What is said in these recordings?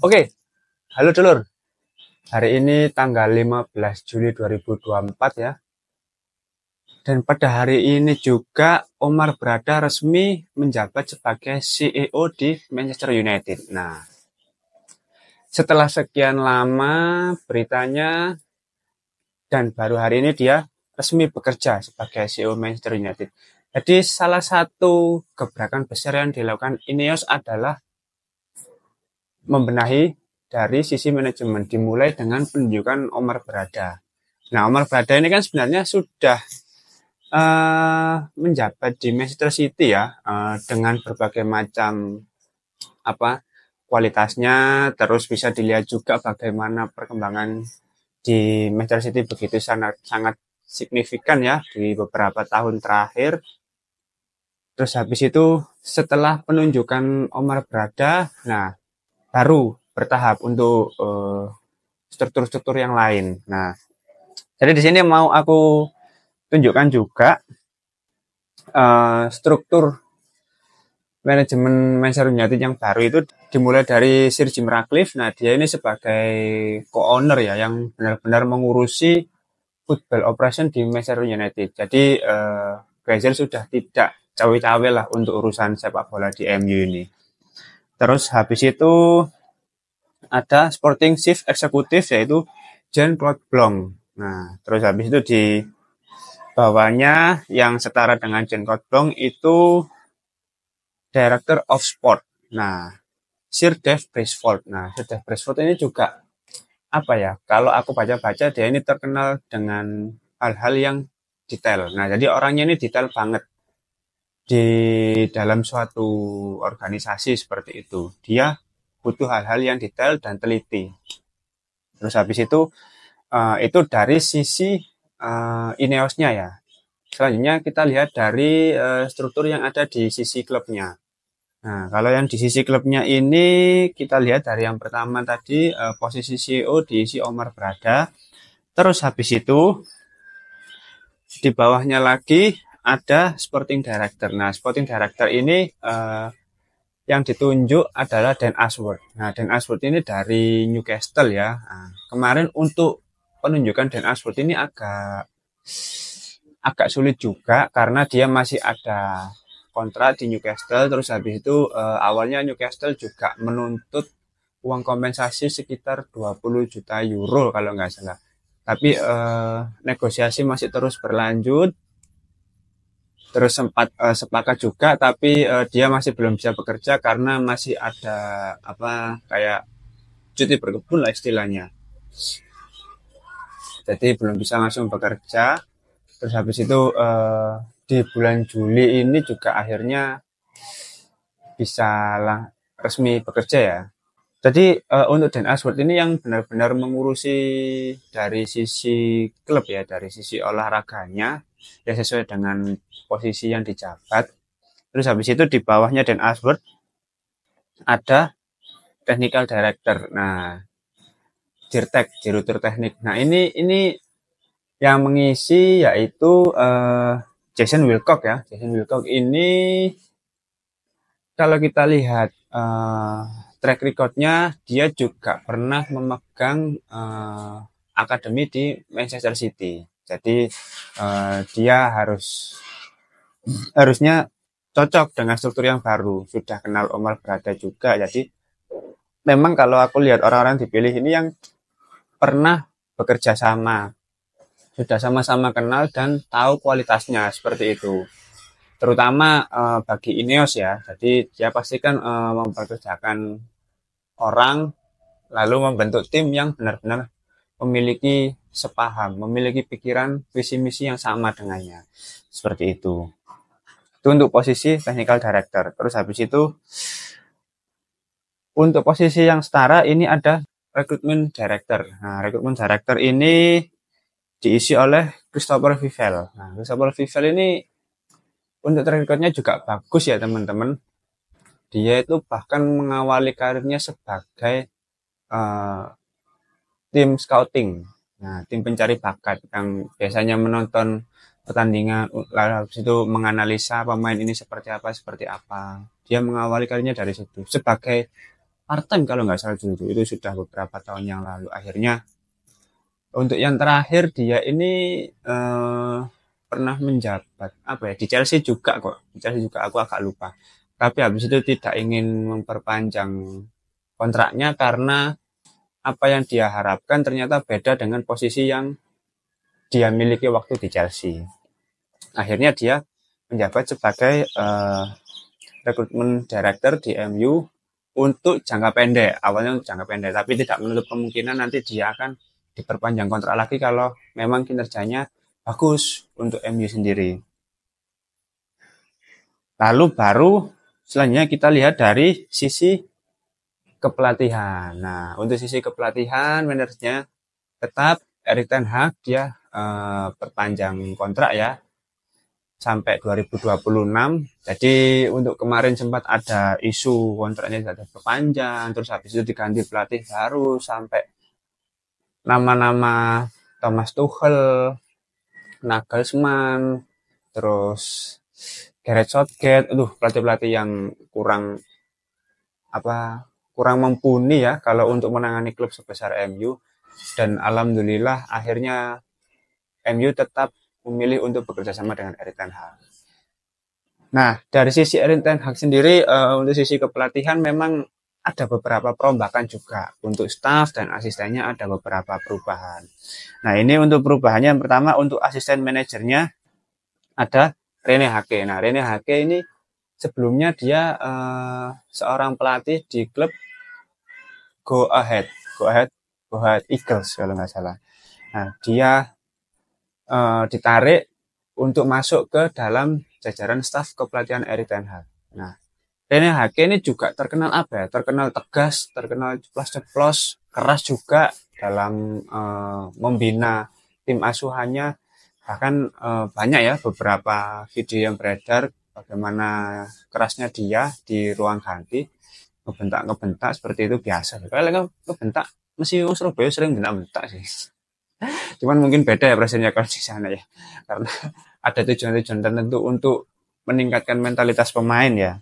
Oke, halo dulur. Hari ini tanggal 15 Juli 2024 ya. Dan pada hari ini juga Omar Berada resmi menjabat sebagai CEO di Manchester United. Nah, setelah sekian lama beritanya dan baru hari ini dia resmi bekerja sebagai CEO Manchester United. Jadi salah satu gebrakan besar yang dilakukan Ineos adalah membenahi dari sisi manajemen, dimulai dengan penunjukan Omar Berada. Nah, Omar Berada ini kan sebenarnya sudah menjabat di Manchester City ya, dengan berbagai macam apa kualitasnya, terus bisa dilihat juga bagaimana perkembangan di Manchester City begitu sangat sangat signifikan ya di beberapa tahun terakhir. Terus habis itu setelah penunjukan Omar Berada, nah baru bertahap untuk struktur-struktur yang lain. Nah, jadi di sini mau aku tunjukkan juga struktur manajemen Manchester United yang baru itu dimulai dari Sir Jim Ratcliffe. Nah, dia ini sebagai co-owner ya yang benar-benar mengurusi football operation di Manchester United. Jadi Glazer sudah tidak cawe-cawe lah untuk urusan sepak bola di MU ini. Terus habis itu ada Sporting Chief Executive yaitu Jean-Claude Blanc. Nah, terus habis itu di bawahnya yang setara dengan Jean-Claude Blanc itu Director of Sport. Nah, Sir Dave Brailsford. Nah, Sir Dave Brailsford ini juga apa ya? Kalau aku baca-baca dia ini terkenal dengan hal-hal yang detail. Nah, jadi orangnya ini detail banget di dalam suatu organisasi seperti itu. Dia butuh hal-hal yang detail dan teliti. Terus habis itu dari sisi Ineosnya ya. Selanjutnya kita lihat dari struktur yang ada di sisi klubnya. Nah, kalau yang di sisi klubnya ini kita lihat dari yang pertama tadi posisi CEO diisi Omar Berada. Terus habis itu di bawahnya lagi ada Sporting Director. Nah, Sporting Director ini yang ditunjuk adalah Dan Ashworth. Nah, Dan Ashworth ini dari Newcastle ya. Nah, kemarin untuk penunjukan Dan Ashworth ini agak sulit juga karena dia masih ada kontrak di Newcastle. Terus habis itu awalnya Newcastle juga menuntut uang kompensasi sekitar 20 juta euro kalau nggak salah. Tapi negosiasi masih terus berlanjut. Terus sempat sepakat juga, tapi dia masih belum bisa bekerja karena masih ada apa kayak cuti berkebun lah istilahnya. Jadi belum bisa langsung bekerja. Terus habis itu di bulan Juli ini juga akhirnya bisa lah resmi bekerja ya. Jadi untuk Dan Ashworth ini yang benar-benar mengurusi dari sisi klub ya, dari sisi olahraganya ya sesuai dengan posisi yang dijabat. Terus habis itu di bawahnya Dan Ashworth ada technical director. Nah, Dirtek, direktur teknik. Nah, ini yang mengisi yaitu Jason Wilcock ya. Jason Wilcock ini kalau kita lihat track recordnya, dia juga pernah memegang akademi di Manchester City. Jadi dia harusnya cocok dengan struktur yang baru. Sudah kenal Omar Berada juga. Jadi memang kalau aku lihat orang-orang dipilih ini yang pernah bekerja sama, sudah sama-sama kenal dan tahu kualitasnya seperti itu. Terutama bagi Ineos ya. Jadi dia pastikan memperkerjakan orang lalu membentuk tim yang benar-benar memiliki sepaham, memiliki pikiran visi misi yang sama dengannya. Seperti itu. Itu untuk posisi technical director. Terus habis itu untuk posisi yang setara ini ada recruitment director. Nah, recruitment director ini diisi oleh Christopher Vivel. Nah, Christopher Vivel ini untuk track recordnya juga bagus ya teman-teman. Dia itu bahkan mengawali karirnya sebagai tim scouting. Nah, tim pencari bakat yang biasanya menonton pertandingan lalu habis itu menganalisa pemain ini seperti apa. Dia mengawali karirnya dari situ sebagai part-time kalau nggak salah dulu. Itu sudah beberapa tahun yang lalu. Akhirnya untuk yang terakhir dia ini pernah menjabat apa ya di Chelsea juga kok. Di Chelsea juga aku agak lupa. Tapi habis itu tidak ingin memperpanjang kontraknya karena apa yang dia harapkan ternyata beda dengan posisi yang dia miliki waktu di Chelsea. Akhirnya dia menjabat sebagai rekrutmen director di MU untuk jangka pendek. Awalnya untuk jangka pendek, tapi tidak menutup kemungkinan nanti dia akan diperpanjang kontrak lagi kalau memang kinerjanya bagus untuk MU sendiri. Lalu baru selanjutnya kita lihat dari sisi kepelatihan. Nah, untuk sisi kepelatihan manajernya tetap Erik ten Hag dia perpanjang kontrak ya sampai 2026. Jadi untuk kemarin sempat ada isu kontraknya tidak perpanjang, terus habis itu diganti pelatih baru sampai nama-nama Thomas Tuchel, Nagelsmann, terus Gareth Southgate, pelatih-pelatih yang kurang apa kurang mumpuni ya kalau untuk menangani klub sebesar MU. Dan alhamdulillah akhirnya MU tetap memilih untuk bekerja sama dengan Erik ten Hag. Nah, dari sisi Erik ten Hag sendiri, untuk sisi kepelatihan memang ada beberapa perombakan juga. Untuk staff dan asistennya ada beberapa perubahan. Nah, ini untuk perubahannya yang pertama untuk asisten manajernya ada Rene Hake. Nah, Rene Hake ini sebelumnya dia seorang pelatih di klub Go Ahead Eagles kalau nggak salah. Nah, dia ditarik untuk masuk ke dalam jajaran staf kepelatihan Erik ten Hag. Nah, Rene Hake ini juga terkenal apa ya? Terkenal tegas, terkenal ceplos-ceplos, keras juga dalam membina tim asuhannya. Bahkan banyak ya beberapa video yang beredar bagaimana kerasnya dia di ruang ganti, ngebentak-ngebentak seperti itu biasa. Kalau ngebentak, mesti Surabaya sering bentak-bentak sih. Cuman mungkin beda ya presidennya kalau di sana ya. Karena ada tujuan-tujuan tertentu untuk meningkatkan mentalitas pemain ya.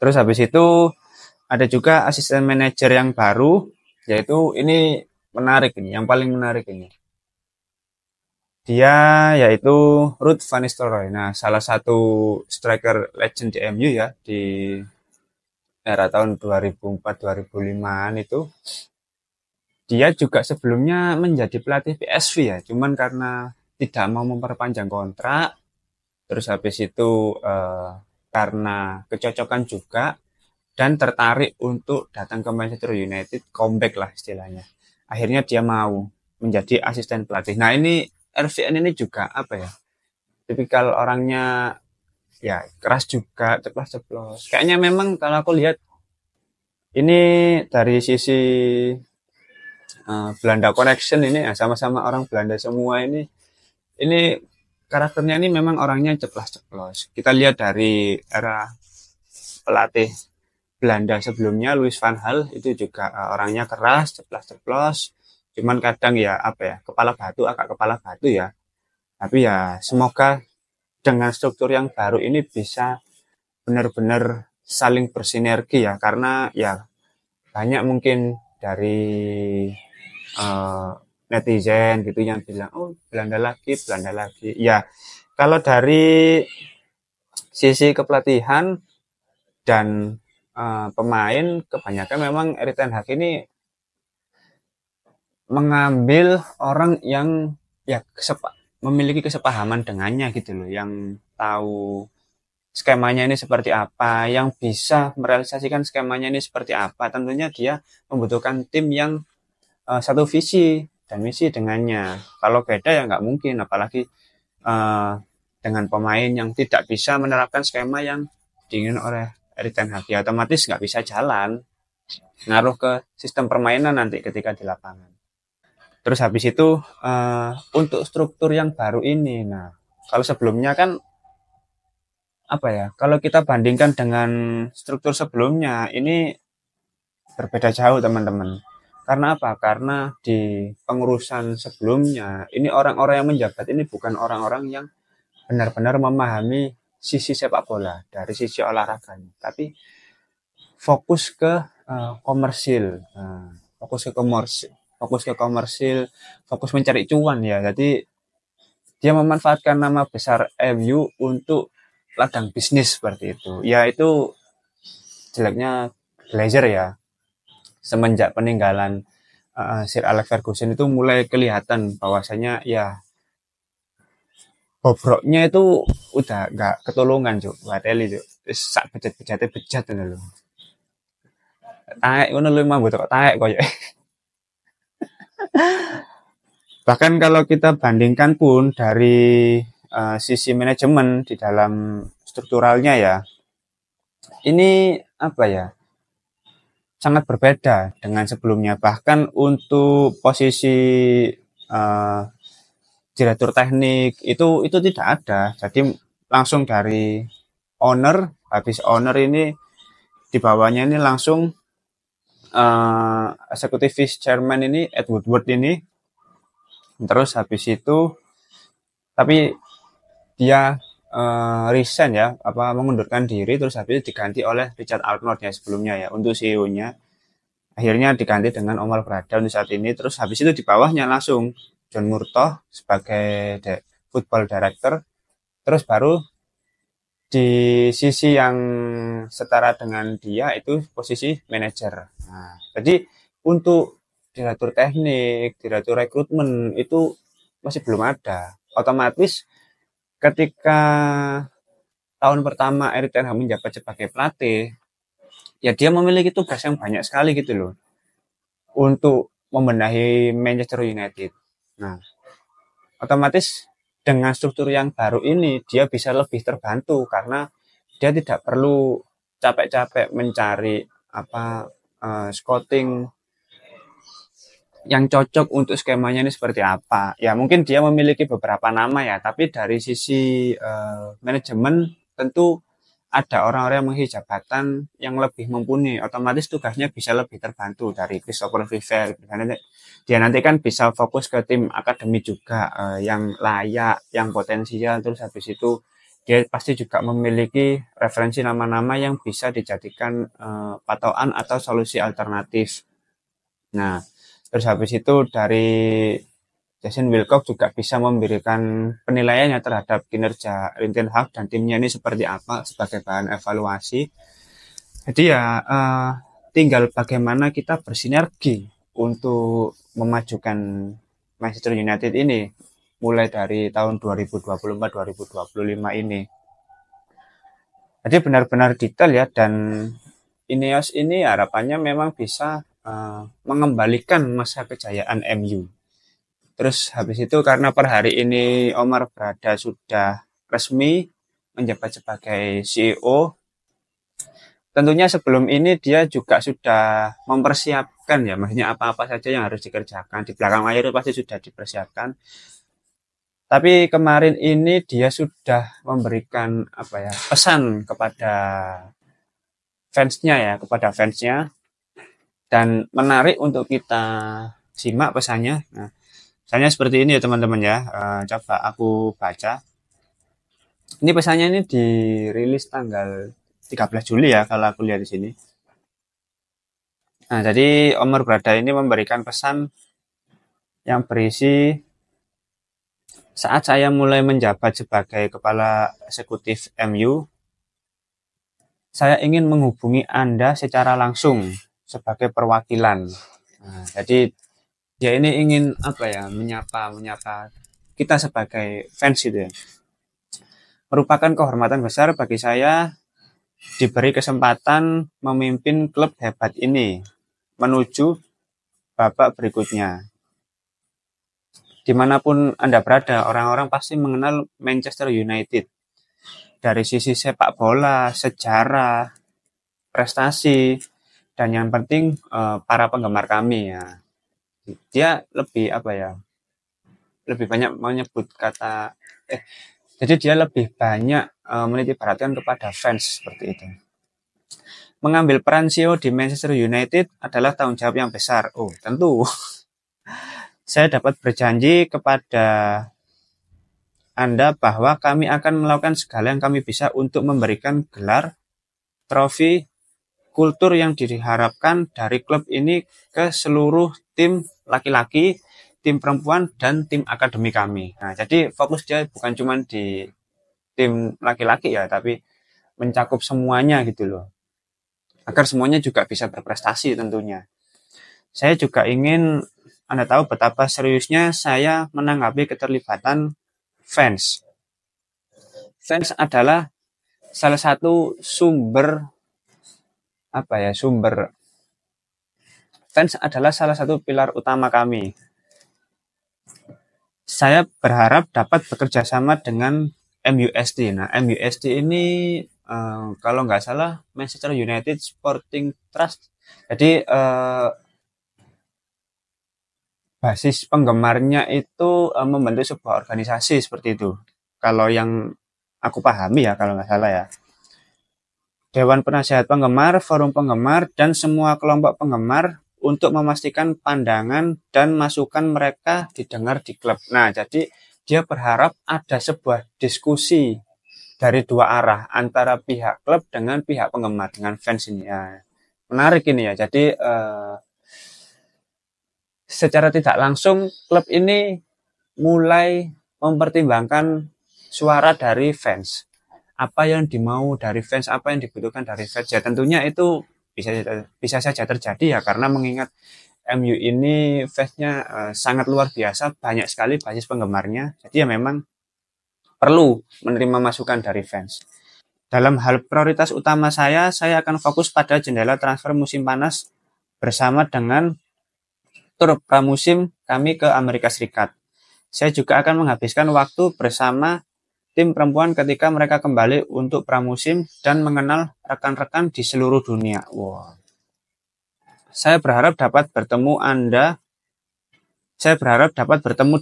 Terus habis itu ada juga asisten manajer yang baru, yaitu ini menarik ini, yang paling menarik ini. Dia yaitu Ruud van Nistelrooy. Nah, salah satu striker legend di MU ya di era tahun 2004-2005an itu. Dia juga sebelumnya menjadi pelatih PSV ya, cuman karena tidak mau memperpanjang kontrak, terus habis itu karena kecocokan juga dan tertarik untuk datang ke Manchester United, comeback lah istilahnya. Akhirnya dia mau menjadi asisten pelatih. Nah ini RVN ini juga apa ya? Tipikal orangnya ya keras juga, ceplos-ceplos. Kayaknya memang kalau aku lihat ini dari sisi Belanda Connection ini ya sama-sama orang Belanda semua ini karakternya ini memang orangnya ceplos-ceplos. Kita lihat dari era pelatih Belanda sebelumnya Louis van Gaal itu juga orangnya keras, ceplas-ceplos. Cuman kadang ya apa ya, agak kepala batu ya. Tapi ya semoga dengan struktur yang baru ini bisa benar-benar saling bersinergi ya karena ya banyak mungkin dari uh, netizen gitu yang bilang oh Belanda lagi. Ya kalau dari sisi kepelatihan dan pemain kebanyakan memang Erik ten Hag ini mengambil orang yang ya memiliki kesepahaman dengannya gitu loh, yang tahu skemanya ini seperti apa, yang bisa merealisasikan skemanya ini seperti apa. Tentunya dia membutuhkan tim yang satu visi dan misi dengannya. Kalau beda ya nggak mungkin, apalagi dengan pemain yang tidak bisa menerapkan skema yang diinginkan oleh Erik ten Hag, ya otomatis nggak bisa jalan, ngaruh ke sistem permainan nanti ketika di lapangan. Terus habis itu untuk struktur yang baru ini, nah kalau sebelumnya kan apa ya? Kalau kita bandingkan dengan struktur sebelumnya, ini berbeda jauh teman-teman. Karena apa? Karena di pengurusan sebelumnya, ini orang-orang yang menjabat ini bukan orang-orang yang benar-benar memahami sisi sepak bola dari sisi olahraganya, tapi fokus ke komersil. Fokus ke komersil, fokus ke komersil, fokus mencari cuan ya. Jadi dia memanfaatkan nama besar MU untuk ladang bisnis seperti itu. Ya itu jeleknya Glazer ya. Semenjak peninggalan Sir Alex Ferguson itu mulai kelihatan bahwasanya ya bobroknya itu udah nggak ketolongan cuk, wateli cuk. Wis sak bejat-bejate bejat ngono lho. Taek ngono lho mambu kok taek koyo. Bahkan kalau kita bandingkan pun dari sisi manajemen di dalam strukturalnya ya, ini apa ya? Sangat berbeda dengan sebelumnya. Bahkan untuk posisi uh, direktur teknik itu tidak ada. Jadi langsung dari owner, habis owner ini di bawahnya ini langsung executive vice chairman ini Ed Woodward ini, terus habis itu tapi dia resign ya, apa mengundurkan diri, terus habis itu diganti oleh Richard Arnold ya sebelumnya ya untuk CEO-nya. Akhirnya diganti dengan Omar Berada untuk saat ini. Terus habis itu di bawahnya langsung John Murtoh sebagai football director. Terus baru di sisi yang setara dengan dia itu posisi manajer. Nah, jadi untuk direktur teknik, direktur rekrutmen itu masih belum ada. Otomatis ketika tahun pertama Erik ten Hag menjabat sebagai pelatih, ya dia memiliki tugas yang banyak sekali gitu loh untuk membenahi Manchester United. Nah, otomatis dengan struktur yang baru ini dia bisa lebih terbantu karena dia tidak perlu capek-capek mencari apa scouting yang cocok untuk skemanya ini seperti apa. Ya mungkin dia memiliki beberapa nama ya, tapi dari sisi manajemen tentu ada orang-orang yang mengisi jabatan yang lebih mumpuni, otomatis tugasnya bisa lebih terbantu dari Christopher Vivell. Dia nanti kan bisa fokus ke tim akademi juga yang layak, yang potensial, terus habis itu dia pasti juga memiliki referensi nama-nama yang bisa dijadikan patokan atau solusi alternatif. Nah, terus habis itu dari Jason Wilcock juga bisa memberikan penilaiannya terhadap kinerja Erik ten Hag dan timnya ini seperti apa sebagai bahan evaluasi. Jadi ya tinggal bagaimana kita bersinergi untuk memajukan Manchester United ini mulai dari tahun 2024-2025 ini. Jadi benar-benar detail ya, dan Ineos ini harapannya memang bisa mengembalikan masa kejayaan MU. Terus habis itu karena per hari ini Omar Berada sudah resmi menjabat sebagai CEO, tentunya sebelum ini dia juga sudah mempersiapkan ya, maksudnya apa-apa saja yang harus dikerjakan. Di belakang layar itu pasti sudah dipersiapkan. Tapi kemarin ini dia sudah memberikan apa ya, pesan kepada fansnya ya, kepada fansnya, dan menarik untuk kita simak pesannya. Nah, pesannya seperti ini ya teman-teman ya. Coba aku baca. Ini pesannya ini dirilis tanggal 13 Juli ya kalau aku lihat di sini. Nah, jadi Omar Berada ini memberikan pesan yang berisi, saat saya mulai menjabat sebagai kepala eksekutif MU, saya ingin menghubungi Anda secara langsung sebagai perwakilan. Nah, jadi dia ini ingin apa ya, menyapa kita sebagai fans gitu ya. Merupakan kehormatan besar bagi saya diberi kesempatan memimpin klub hebat ini menuju babak berikutnya. Dimanapun Anda berada, orang-orang pasti mengenal Manchester United dari sisi sepak bola, sejarah, prestasi, dan yang penting para penggemar kami ya. Dia lebih apa ya, lebih banyak menyebut kata jadi dia lebih banyak menitik beratkan kepada fans seperti itu. Mengambil peran CEO di Manchester United adalah tanggung jawab yang besar. Oh, tentu. Saya dapat berjanji kepada Anda bahwa kami akan melakukan segala yang kami bisa untuk memberikan gelar, trofi, kultur yang diharapkan dari klub ini ke seluruh tim laki-laki, tim perempuan, dan tim akademi kami. Nah, jadi fokus dia bukan cuma di tim laki-laki ya, tapi mencakup semuanya gitu loh. Agar semuanya juga bisa berprestasi tentunya. Saya juga ingin Anda tahu betapa seriusnya saya menanggapi keterlibatan fans. Fans adalah salah satu sumber fans adalah salah satu pilar utama kami. Saya berharap dapat bekerja sama dengan MUST. Nah, MUST ini kalau nggak salah Manchester United Sporting Trust. Jadi basis penggemarnya itu membentuk sebuah organisasi seperti itu. Kalau yang aku pahami ya, kalau nggak salah ya. Dewan Penasehat Penggemar, Forum Penggemar, dan semua kelompok penggemar untuk memastikan pandangan dan masukan mereka didengar di klub. Nah, jadi dia berharap ada sebuah diskusi dari dua arah antara pihak klub dengan pihak penggemar, dengan fans ini. Ya, menarik ini ya. Jadi secara tidak langsung klub ini mulai mempertimbangkan suara dari fans. Apa yang dimau dari fans, apa yang dibutuhkan dari fans. Ya tentunya itu bisa saja terjadi ya, karena mengingat MU ini fansnya sangat luar biasa, banyak sekali basis penggemarnya. Jadi ya memang perlu menerima masukan dari fans. Dalam hal prioritas utama saya akan fokus pada jendela transfer musim panas bersama dengan tur pramusim kami ke Amerika Serikat. Saya juga akan menghabiskan waktu bersama tim perempuan ketika mereka kembali untuk pramusim dan mengenal rekan-rekan di seluruh dunia. Wow. Saya berharap dapat bertemu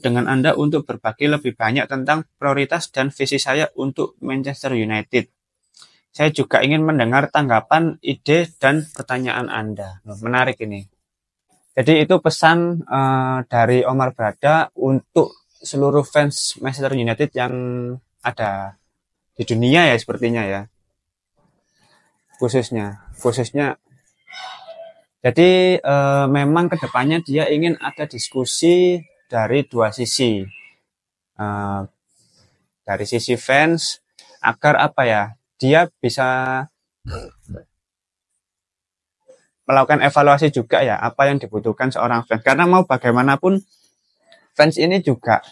dengan Anda untuk berbagi lebih banyak tentang prioritas dan visi saya untuk Manchester United. Saya juga ingin mendengar tanggapan, ide, dan pertanyaan Anda. Menarik ini. Jadi itu pesan dari Omar Brada untuk seluruh fans Manchester United yang ada di dunia ya, sepertinya ya. Khususnya. Jadi memang kedepannya dia ingin ada diskusi dari dua sisi. Dari sisi fans agar dia bisa melakukan evaluasi juga ya, apa yang dibutuhkan seorang fans. Karena mau bagaimanapun fans ini juga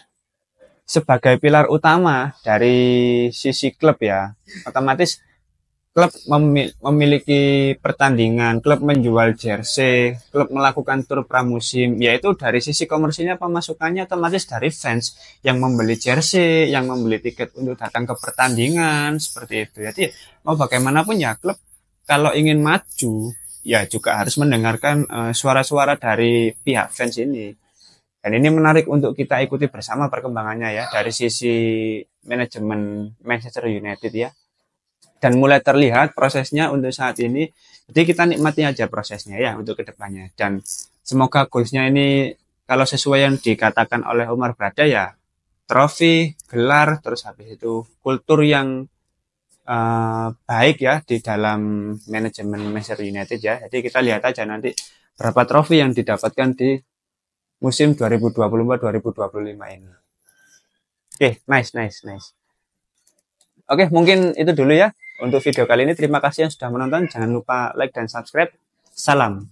sebagai pilar utama dari sisi klub ya. Otomatis klub memiliki pertandingan, klub menjual jersey, klub melakukan tur pramusim, yaitu dari sisi komersilnya pemasukannya otomatis dari fans yang membeli jersey, yang membeli tiket untuk datang ke pertandingan, seperti itu. Jadi mau bagaimanapun ya, klub kalau ingin maju ya juga harus mendengarkan suara-suara dari pihak fans ini. Dan ini menarik untuk kita ikuti bersama perkembangannya ya, dari sisi manajemen Manchester United ya. Dan mulai terlihat prosesnya untuk saat ini. Jadi kita nikmati aja prosesnya ya untuk kedepannya. Dan semoga goalsnya ini kalau sesuai yang dikatakan oleh Omar Brada ya, trofi, gelar, terus habis itu kultur yang baik ya di dalam manajemen Manchester United ya. Jadi kita lihat aja nanti berapa trofi yang didapatkan di musim 2024-2025 ini. Oke, nice. Oke, mungkin itu dulu ya untuk video kali ini. Terima kasih yang sudah menonton. Jangan lupa like dan subscribe. Salam.